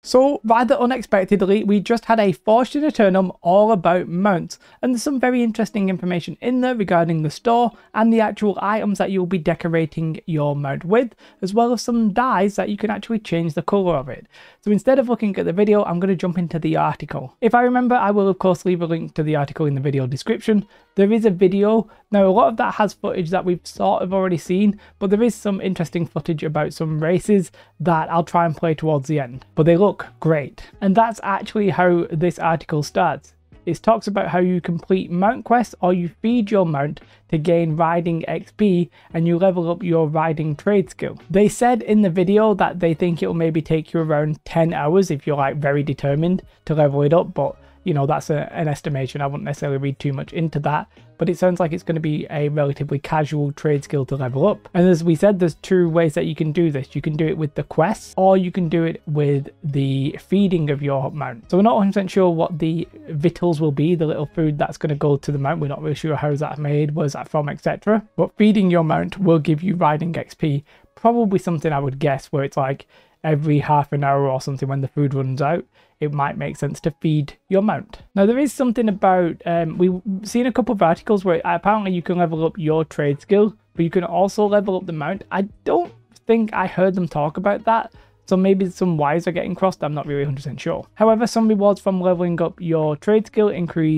So rather unexpectedly, we just had a Fortune Aeternum all about mounts, and there's some very interesting information in there regarding the store and the actual items that you'll be decorating your mount with, as well as some dyes that you can actually change the colour of it. So instead of looking at the video, I'm going to jump into the article. If I remember, I will of course leave a link to the article in the video description. There is a video. Now a lot of that has footage that we've sort of already seen, but there is some interesting footage about some races that I'll try and play towards the end. But they look great. And that's actually how this article starts. It talks about how you complete mount quests or you feed your mount to gain riding XP and you level up your riding trade skill. They said in the video that they think it'll maybe take you around 10 hours if you're like very determined to level it up, but you know, that's an estimation. I wouldn't necessarily read too much into that, but it sounds like it's going to be a relatively casual trade skill to level up. And as we said, there's two ways that you can do this. You can do it with the quests, or you can do it with the feeding of your mount. So we're not 100% sure what the victuals will be, the little food that's going to go to the mount. We're not really sure how that's made, where's that from, etc. But feeding your mount will give you riding XP. Probably something I would guess where it's like every half an hour or something when the food runs out. It might make sense to feed your mount. Now there is something about, we've seen a couple of articles where apparently you can level up your trade skill, but you can also level up the mount. I don't think I heard them talk about that. So maybe some wires are getting crossed, I'm not really 100% sure. However, some rewards from leveling up your trade skill include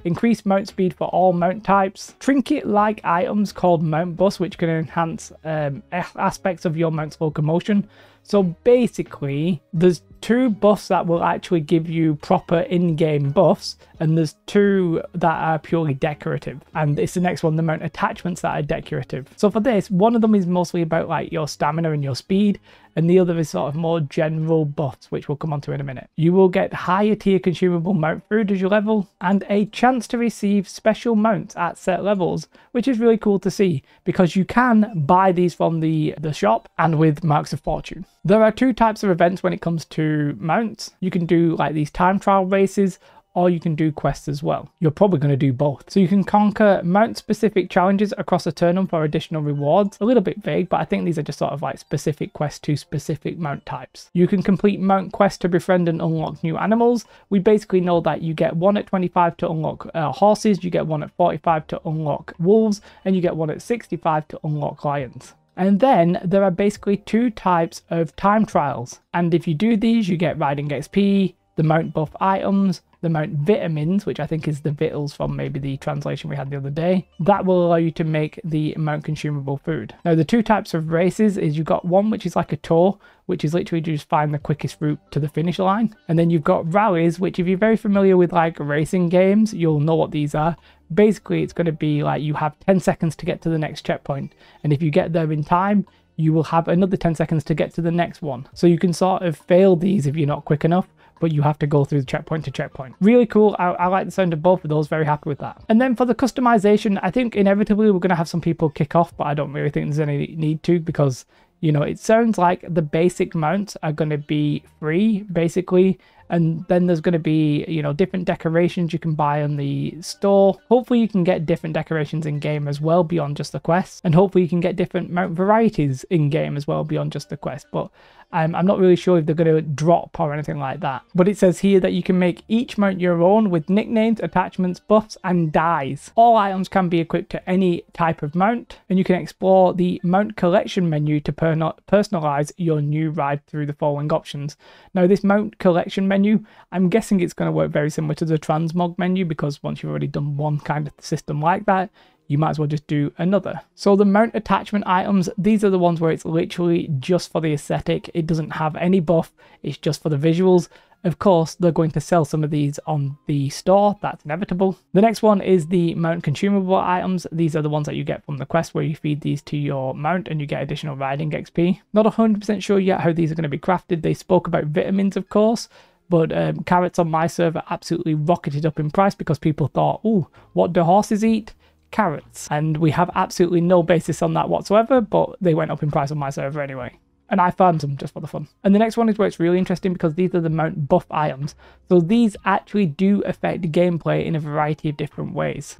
increased mount speed for all mount types, trinket-like items called mount buffs, which can enhance aspects of your mount's locomotion. So basically, there's two buffs that will actually give you proper in-game buffs, and there's two that are purely decorative. And it's the next one, the mount attachments that are decorative. So for this, one of them is mostly about like your stamina and your speed, and the other is sort of more general buffs, which we'll come on to in a minute. You will get higher tier consumable mount food as you level, and a chance to receive special mounts at set levels, which is really cool to see, because you can buy these from the shop and with Marks of Fortune. There are two types of events when it comes to mounts. You can do like these time trial races, or you can do quests as well. You're probably going to do both. So you can conquer mount-specific challenges across Aeternum for additional rewards. A little bit vague, but I think these are just sort of like specific quests to specific mount types. You can complete mount quests to befriend and unlock new animals. We basically know that you get one at 25 to unlock horses, you get one at 45 to unlock wolves, and you get one at 65 to unlock lions. And then there are basically two types of time trials. And if you do these, you get riding XP, the mount buff items, the mount vitamins, which I think is the victuals from maybe the translation we had the other day. That will allow you to make the mount consumable food. Now the two types of races is you've got one which is like a tour, which is literally just find the quickest route to the finish line. And then you've got rallies, which if you're very familiar with like racing games, you'll know what these are. Basically it's going to be like you have 10 seconds to get to the next checkpoint, and if you get there in time, you will have another 10 seconds to get to the next one. So you can sort of fail these if you're not quick enough, but you have to go through the checkpoint to checkpoint. Really cool. I like the sound of both of those, very happy with that. And then for the customization, I think inevitably we're going to have some people kick off, but I don't really think there's any need to, because you know, it sounds like the basic mounts are going to be free basically, and then there's going to be, you know, different decorations you can buy on the store. Hopefully you can get different decorations in game as well beyond just the quests, and hopefully you can get different mount varieties in game as well beyond just the quest. But I'm not really sure if they're going to drop or anything like that. But it says here that you can make each mount your own with nicknames, attachments, buffs, and dyes. All items can be equipped to any type of mount, and you can explore the mount collection menu to personalize your new ride through the following options. Now this mount collection menu, I'm guessing it's going to work very similar to the transmog menu, because once you've already done one kind of system like that, you might as well just do another. So the mount attachment items, these are the ones where it's literally just for the aesthetic. It doesn't have any buff, it's just for the visuals. Of course, they're going to sell some of these on the store, that's inevitable. The next one is the mount consumable items. These are the ones that you get from the quest, where you feed these to your mount and you get additional riding XP. Not 100% sure yet how these are going to be crafted. They spoke about vitamins, of course, but carrots on my server absolutely rocketed up in price because people thought, oh, what do horses eat? Carrots. And we have absolutely no basis on that whatsoever, but they went up in price on my server anyway. And I farmed them just for the fun. And the next one is where it's really interesting because these are the mount buff items. So these actually do affect gameplay in a variety of different ways.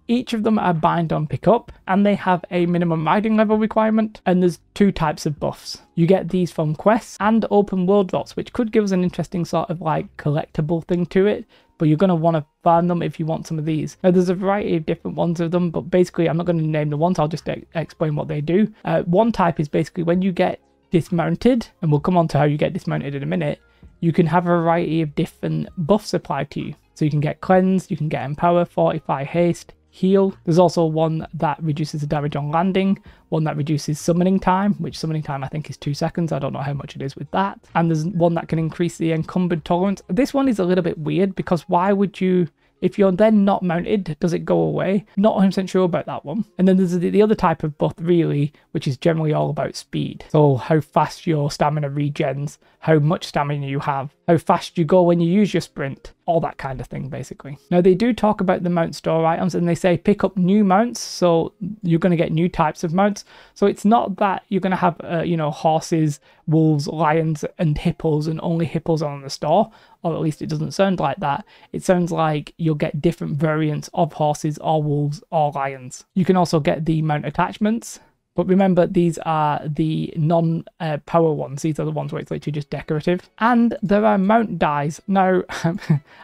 Each of them are bind on pick up, and they have a minimum riding level requirement, and there's 2 types of buffs. You get these from quests and open world drops, which could give us an interesting sort of like collectible thing to it, but you're going to want to farm them if you want some of these. Now there's a variety of different ones of them, but basically I'm not going to name the ones, I'll just explain what they do. One type is basically when you get dismounted, and we'll come on to how you get dismounted in a minute, you can have a variety of different buffs applied to you. So you can get cleanse, you can get empower, fortify, haste, heal. There's also one that reduces the damage on landing, one that reduces summoning time, which summoning time I think is 2 seconds. I don't know how much it is with that. And there's one that can increase the encumbered tolerance. This one is a little bit weird because why would you, if you're then not mounted, does it go away? Not 100% sure about that one. And then there's the other type of buff really, which is generally all about speed. So how fast your stamina regens, how much stamina you have, how fast you go when you use your sprint, all that kind of thing basically. Now they do talk about the mount store items, and they say pick up new mounts, so you're going to get new types of mounts. So it's not that you're going to have you know, horses, wolves, lions and hippos, and only hippos are on the store, or at least it doesn't sound like that. It sounds like you'll get different variants of horses or wolves or lions. You can also get the mount attachments. But remember, these are the non-power ones. These are the ones where it's literally just decorative. And there are mount dies. Now,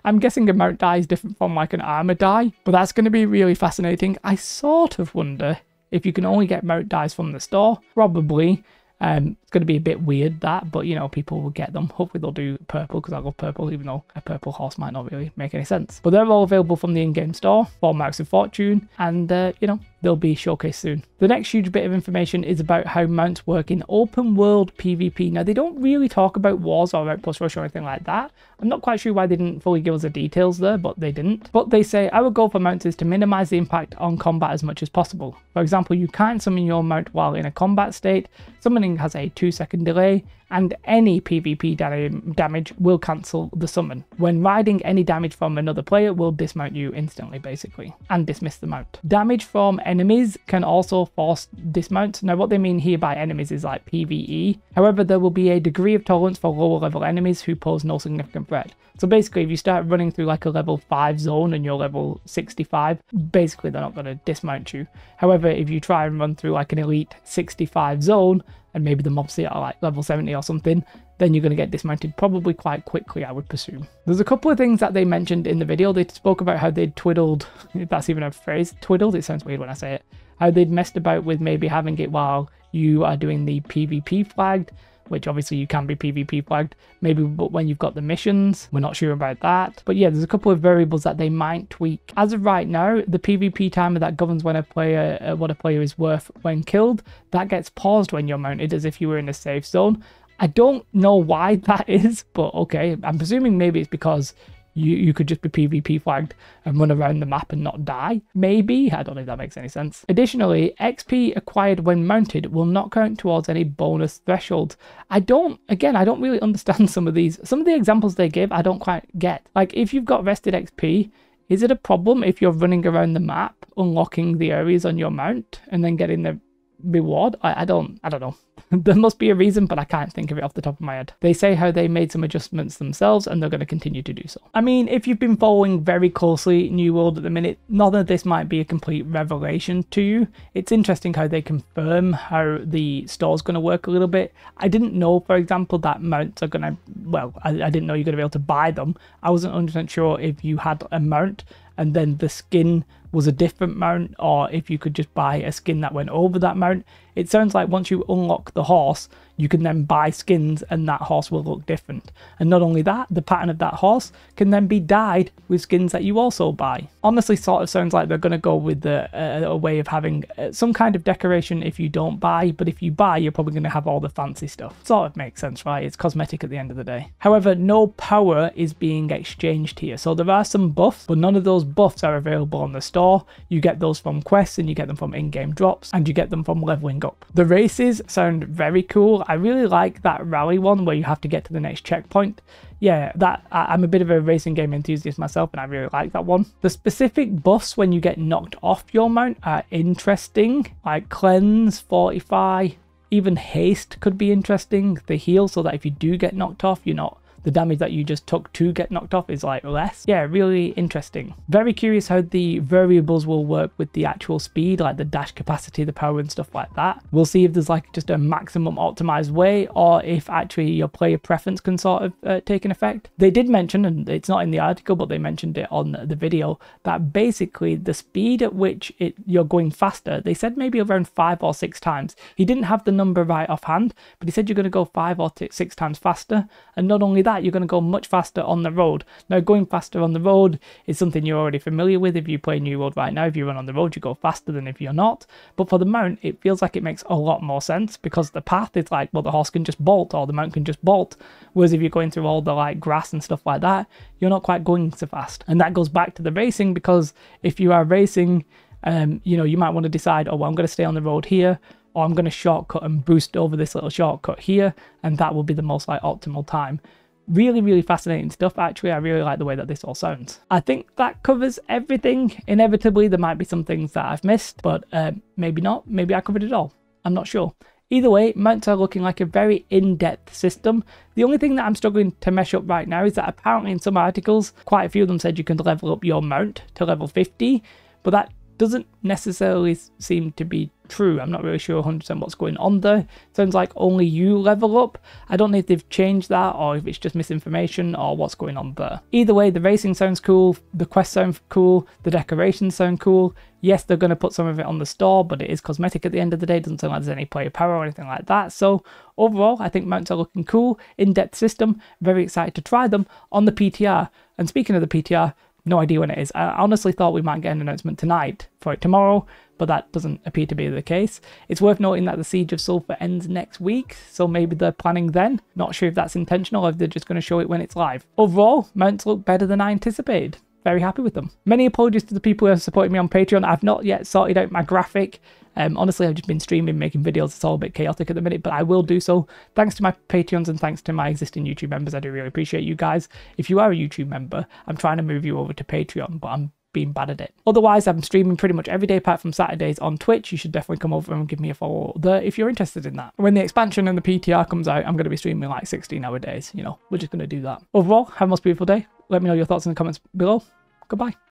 I'm guessing a mount die is different from like an armor die, but that's going to be really fascinating. I sort of wonder if you can only get mount dies from the store. Probably. It's going to be a bit weird that, but you know, people will get them. Hopefully they'll do purple because I love purple, even though a purple horse might not really make any sense. But they're all available from the in-game store for Marks of Fortune, and you know, they'll be showcased soon. The next huge bit of information is about how mounts work in open world PvP. Now they don't really talk about wars or outpost rush or anything like that. I'm not quite sure why they didn't fully give us the details there, but they didn't. But they say our goal for mounts is to minimize the impact on combat as much as possible. For example, you can't summon your mount while in a combat state. Summoning has a 2-second delay, and any PvP damage will cancel the summon. When riding, any damage from another player will dismount you instantly, basically, and dismiss the mount. Damage from enemies can also force dismount. Now, what they mean here by enemies is like PvE. However, there will be a degree of tolerance for lower level enemies who pose no significant threat. So basically, if you start running through like a level 5 zone and you're level 65, basically they're not going to dismount you. However, if you try and run through like an elite 65 zone, and maybe the mobs are like level 70 or something, then you're going to get dismounted probably quite quickly, I would presume. There's a couple of things that they mentioned in the video. They spoke about how they'd twiddled, if that's even a phrase, twiddled, it sounds weird when I say it, how they'd messed about with maybe having it while you are doing the PvP flagged, which obviously you can be PvP flagged, maybe, but when you've got the missions, we're not sure about that. But yeah, there's a couple of variables that they might tweak. As of right now, the PvP timer that governs when a player, what a player is worth when killed, that gets paused when you're mounted as if you were in a safe zone. I don't know why that is, but okay, I'm presuming maybe it's because you could just be PvP flagged and run around the map and not die. Maybe. I don't know if that makes any sense. Additionally, XP acquired when mounted will not count towards any bonus thresholds. I don't really understand some of these. Some of the examples they give, I don't quite get. Like, if you've got rested XP, is it a problem if you're running around the map, unlocking the areas on your mount, and then getting the reward? I don't know. There must be a reason, but I can't think of it off the top of my head. They say how they made some adjustments themselves and they're going to continue to do so. I mean, if you've been following very closely New World at the minute, none of this might be a complete revelation to you. It's interesting how they confirm how the store's going to work a little bit. I didn't know, for example, that mounts are going to, well, I didn't know you're going to be able to buy them. I wasn't 100% sure if you had a mount and then the skin was a different mount, or if you could just buy a skin that went over that mount. It sounds like once you unlock the horse, you can then buy skins and that horse will look different. And not only that, the pattern of that horse can then be dyed with skins that you also buy. Honestly, sort of sounds like they're going to go with a way of having some kind of decoration if you don't buy, but if you buy, you're probably going to have all the fancy stuff. Sort of makes sense, right? It's cosmetic at the end of the day. However, no power is being exchanged here. So there are some buffs, but none of those buffs are available on the store. You get those from quests and you get them from in-game drops and you get them from leveling up. The races sound very cool. I really like that rally one where you have to get to the next checkpoint. Yeah, I'm a bit of a racing game enthusiast myself and I really like that one. The specific buffs when you get knocked off your mount are interesting, like cleanse, fortify, Even haste could be interesting, the heal, so that if you do get knocked off, you're not, the damage that you just took to get knocked off is like less. Yeah, really interesting. Very curious how the variables will work with the actual speed, like the dash capacity, the power and stuff like that. We'll see if there's like just a maximum optimized way, or if actually your player preference can sort of take an effect. They did mention, and it's not in the article, but they mentioned it on the video, that basically the speed at which you're going faster, they said maybe around 5 or 6 times. He didn't have the number right offhand, but he said you're going to go 5 or 6 times faster. And not only that, you're going to go much faster on the road. Now, going faster on the road is something you're already familiar with. If you play New World right now, if you run on the road, you go faster than if you're not. But for the mount, it feels like it makes a lot more sense, because the path is like, well, the horse can just bolt, or the mount can just bolt. Whereas if you're going through all the like grass and stuff like that, you're not quite going so fast. And that goes back to the racing, because if you are racing, you know, you might want to decide, oh, well, I'm going to stay on the road here, or I'm going to shortcut and boost over this little shortcut here, and that will be the most like optimal time. Really, really fascinating stuff. Actually, I really like the way that this all sounds. I think that covers everything. Inevitably, there might be some things that I've missed, but maybe not. Maybe I covered it all. I'm not sure. Either way, mounts are looking like a very in-depth system. The only thing that I'm struggling to mesh up right now is that apparently in some articles, quite a few of them said you can level up your mount to level 50, but that doesn't necessarily seem to be true. I'm not really sure 100% what's going on there. Sounds like only you level up. I don't know if they've changed that, or if it's just misinformation, or what's going on there. Either way, the racing sounds cool, the quests sound cool, the decorations sound cool. Yes, they're going to put some of it on the store, but it is cosmetic at the end of the day. It doesn't sound like there's any player power or anything like that. So overall, I think mounts are looking cool, in-depth system, very excited to try them on the PTR. And speaking of the PTR, no idea when it is. I honestly thought we might get an announcement tonight for it tomorrow, but that doesn't appear to be the case. It's worth noting that the Siege of Sulphur ends next week, so maybe they're planning then. Not sure if that's intentional or if they're just going to show it when it's live. Overall, mounts look better than I anticipated. Very happy with them. Many apologies to the people who have supported me on Patreon. I've not yet sorted out my graphic. Honestly, I've just been streaming, making videos. It's all a bit chaotic at the minute, but I will do so. Thanks to my Patreons and thanks to my existing YouTube members. I do really appreciate you guys. If you are a YouTube member, I'm trying to move you over to Patreon, but I'm being bad at it. Otherwise, I'm streaming pretty much every day apart from Saturdays on Twitch. You should definitely come over and give me a follow there if you're interested in that. When the expansion and the PTR comes out, I'm going to be streaming like 16-hour days. You know, we're just going to do that. Overall, have a most beautiful day. Let me know your thoughts in the comments below. Goodbye.